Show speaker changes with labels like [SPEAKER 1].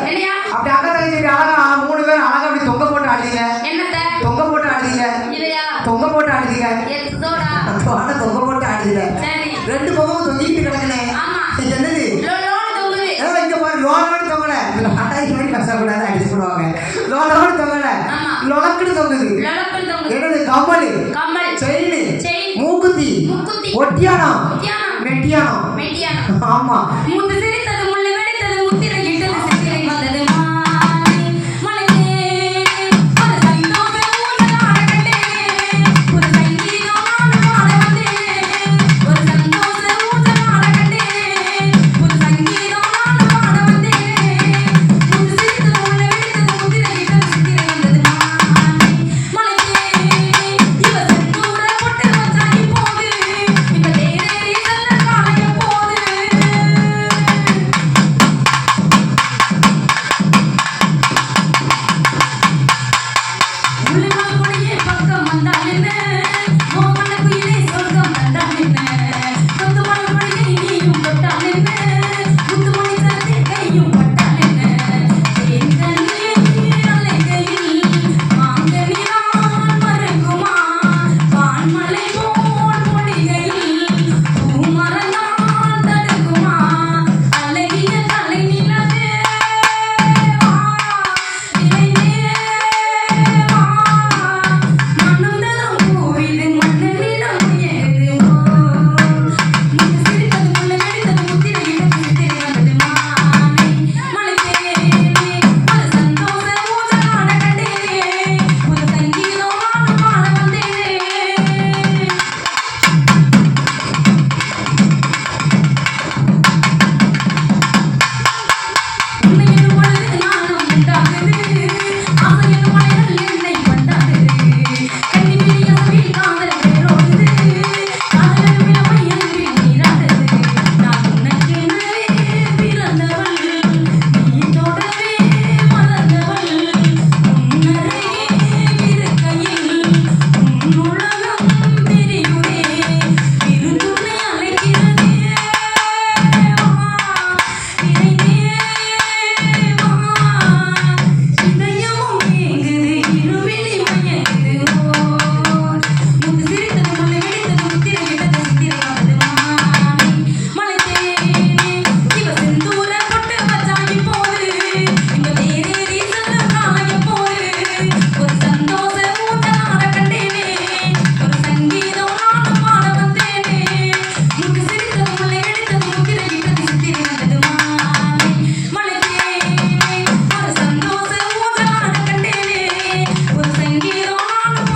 [SPEAKER 1] அப்படி அக்கா தங்கச்சி அழகா 3 பேரும் அழகா அப்படி தொங்க போட்டு ஆடுறீங்க.
[SPEAKER 2] என்னத்த
[SPEAKER 1] தொங்க போட்டு ஆடுறீங்க
[SPEAKER 2] இல்லையா?
[SPEAKER 1] தொங்க போட்டு ஆடுறீங்க.
[SPEAKER 2] எத்தோடா
[SPEAKER 1] தொங்க போட்டு ஆடுறீங்க.
[SPEAKER 2] சரி
[SPEAKER 1] 2 பக்கமும் தொங்கிட்டு கிடக்குனே.
[SPEAKER 2] ஆமா
[SPEAKER 1] என்னது
[SPEAKER 2] லோன் தொங்குது.
[SPEAKER 1] இங்க பாரு லோனோடு தொங்கல. அட்டாய் மாதிரி கஷ்டப்படாத அடிச்சு போடுவாங்க. லோனோடு தொங்கல.
[SPEAKER 2] ஆமா
[SPEAKER 1] லொலக்குன்னு தொங்குது.
[SPEAKER 2] லோன் தொங்குது.
[SPEAKER 1] என்னது கம்மல்
[SPEAKER 2] கம்மல்
[SPEAKER 1] செயின் மூக்குத்தி
[SPEAKER 2] முக்குத்தி
[SPEAKER 1] ஒட்டியானம்
[SPEAKER 2] ஒட்டியானம்
[SPEAKER 1] மெட்டியானம்.
[SPEAKER 2] மெட்டியானம்.
[SPEAKER 1] ஆமா
[SPEAKER 2] முத்து சிரித்தது